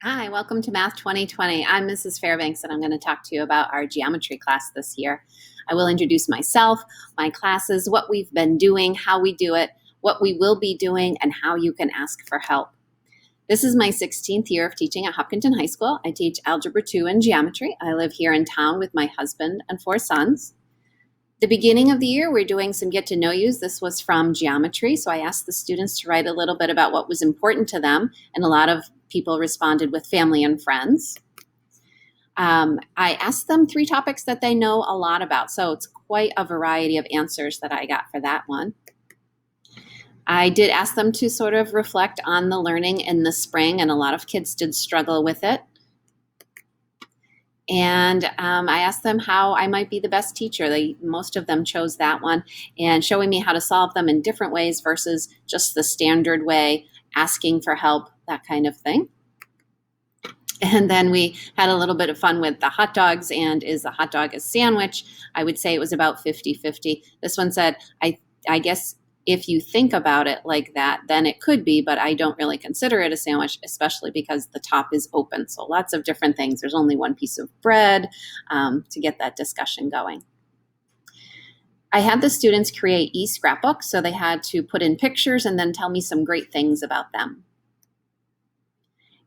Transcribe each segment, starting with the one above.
Hi, welcome to Math 2020. I'm Mrs. Fairbanks, and I'm going to talk to you about our geometry class this year. I will introduce myself, my classes, what we've been doing, how we do it, what we will be doing, and how you can ask for help. This is my 16th year of teaching at Hopkinton High School. I teach Algebra 2 and Geometry. I live here in town with my husband and 4 sons. The beginning of the year, we're doing some get to know yous. This was from geometry, so I asked the students to write a little bit about what was important to them, and a lot of people responded with family and friends. I asked them 3 topics that they know a lot about, so it's quite a variety of answers that I got for that one. I did ask them to sort of reflect on the learning in the spring, and a lot of kids did struggle with it. And I asked them how I might be the best teacher. Most of them chose that one, and showing me how to solve them in different ways versus just the standard way, asking for help, that kind of thing. And then we had a little bit of fun with the hot dogs and is a hot dog a sandwich? I would say it was about 50-50. This one said, I guess if you think about it like that, then it could be, but I don't really consider it a sandwich, especially because the top is open. So lots of different things. There's only one piece of bread to get that discussion going. I had the students create e-scrapbooks, so they had to put in pictures and then tell me some great things about them.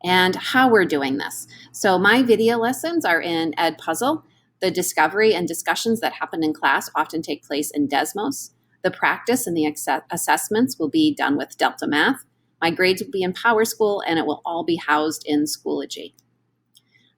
And how we're doing this. So my video lessons are in Edpuzzle. The discovery and discussions that happen in class often take place in Desmos. The practice and the assessments will be done with Delta Math. My grades will be in PowerSchool, and it will all be housed in Schoology.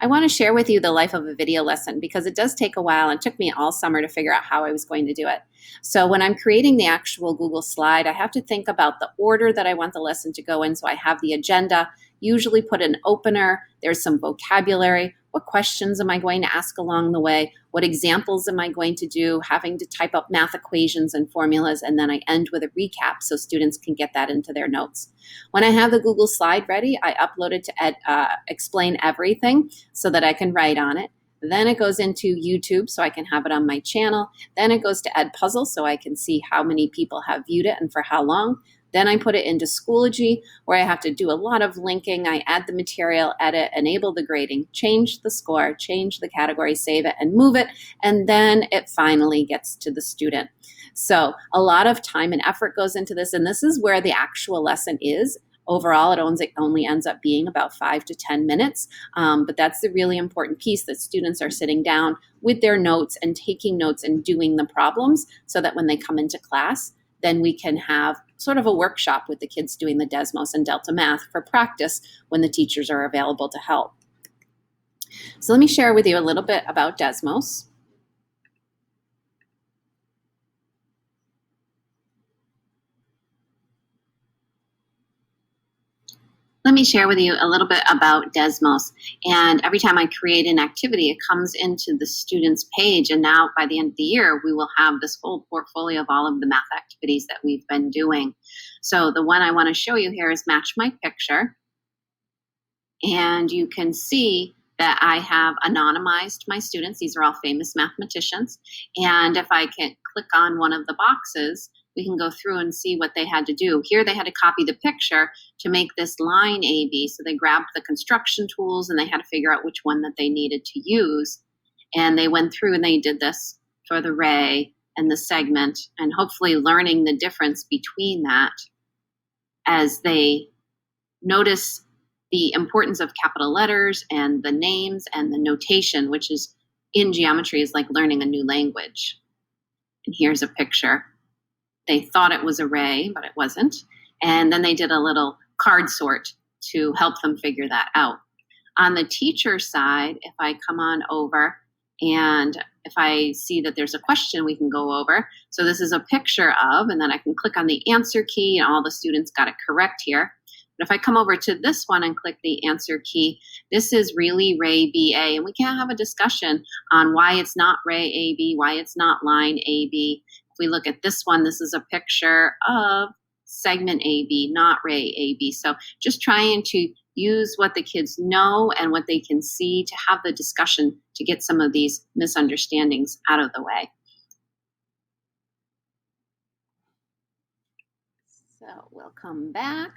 I want to share with you the life of a video lesson because it does take a while and took me all summer to figure out how I was going to do it. So when I'm creating the actual Google slide, I have to think about the order that I want the lesson to go in. So I have the agenda, usually put an opener, there's some vocabulary, what questions am I going to ask along the way, what examples am I going to do, having to type up math equations and formulas, and then I end with a recap so students can get that into their notes. When I have the Google slide ready, I upload it to Explain Everything so that I can write on it. Then it goes into YouTube so I can have it on my channel. Then it goes to Edpuzzle so I can see how many people have viewed it and for how long. Then I put it into Schoology where I have to do a lot of linking. I add the material, edit, enable the grading, change the score, change the category, save it, and move it. And then it finally gets to the student. So a lot of time and effort goes into this, and this is where the actual lesson is. Overall, it only ends up being about 5 to 10 minutes, but that's the really important piece, that students are sitting down with their notes and taking notes and doing the problems so that when they come into class, then we can have sort of a workshop with the kids doing the Desmos and Delta Math for practice when the teachers are available to help. So let me share with you a little bit about Desmos. Let me share with you a little bit about Desmos. And every time I create an activity, it comes into the student's page. And now by the end of the year, we will have this whole portfolio of all of the math activities that we've been doing. So the one I want to show you here is Match My Picture. And you can see that I have anonymized my students. These are all famous mathematicians. And if I can click on one of the boxes, we can go through and see what they had to do. Here they had to copy the picture to make this line AB. So they grabbed the construction tools and they had to figure out which one that they needed to use. And they went through and they did this for the ray and the segment, and hopefully learning the difference between that as they notice the importance of capital letters and the names and the notation, which is in geometry is like learning a new language. And here's a picture. They thought it was a ray, but it wasn't. And then they did a little card sort to help them figure that out. On the teacher side, if I come on over and if I see that there's a question we can go over. So this is a picture of, and then I can click on the answer key and all the students got it correct here. But if I come over to this one and click the answer key, this is really ray BA, and we can have a discussion on why it's not ray AB, why it's not line AB. If we look at this one, this is a picture of segment AB, not ray AB. So just trying to use what the kids know and what they can see to have the discussion to get some of these misunderstandings out of the way. So we'll come back.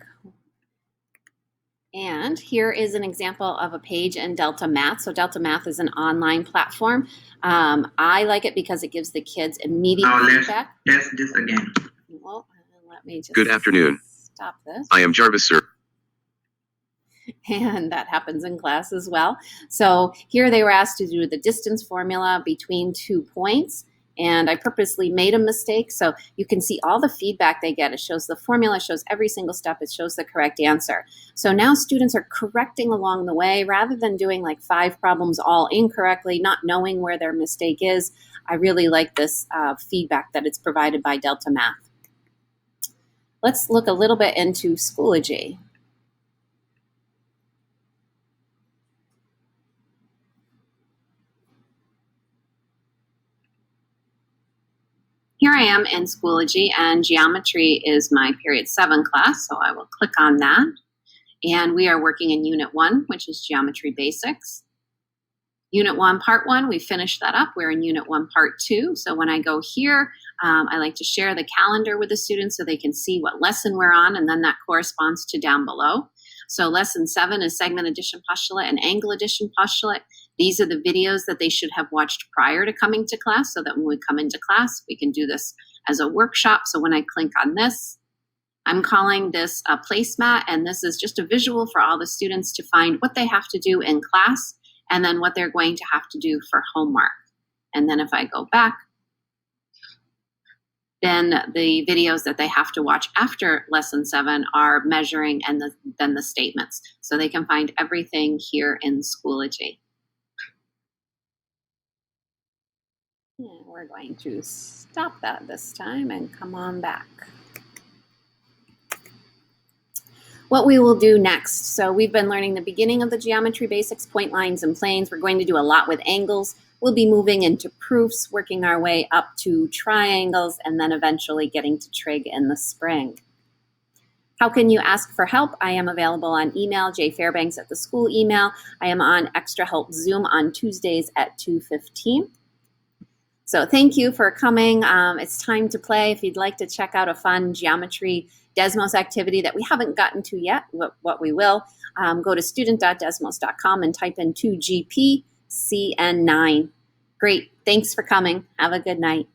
And here is an example of a page in Delta Math. So Delta Math is an online platform. I like it because it gives the kids immediate feedback. Let's test this again. Well, let me just Good afternoon. Stop this. I am Jarvis, sir. And that happens in class as well. So here they were asked to do the distance formula between 2 points. And I purposely made a mistake so you can see all the feedback they get. It shows the formula, it shows every single step, it shows the correct answer. So now students are correcting along the way rather than doing like 5 problems all incorrectly, not knowing where their mistake is. I really like this feedback that it's provided by Delta Math. Let's look a little bit into Schoology. Here I am in Schoology, and geometry is my period 7 class, so I will click on that. And we are working in Unit 1, which is Geometry Basics. Unit 1, Part 1, we finished that up. We're in Unit 1, Part 2. So when I go here, I like to share the calendar with the students so they can see what lesson we're on, and then that corresponds to down below. So Lesson 7 is Segment Addition Postulate and Angle Addition Postulate. These are the videos that they should have watched prior to coming to class so that when we come into class, we can do this as a workshop. So when I click on this, I'm calling this a placemat, and this is just a visual for all the students to find what they have to do in class and then what they're going to have to do for homework. And then if I go back, then the videos that they have to watch after Lesson 7 are measuring and then the statements. So they can find everything here in Schoology. And we're going to stop that this time and come on back. What we will do next. So we've been learning the beginning of the geometry basics, point lines and planes. We're going to do a lot with angles. We'll be moving into proofs, working our way up to triangles, and then eventually getting to trig in the spring. How can you ask for help? I am available on email, jfairbanks at the school email. I am on Extra Help Zoom on Tuesdays at 2:15. So thank you for coming. It's time to play. If you'd like to check out a fun geometry Desmos activity that we haven't gotten to yet, what we will, go to student.desmos.com and type in 2GPCN9. Great. Thanks for coming. Have a good night.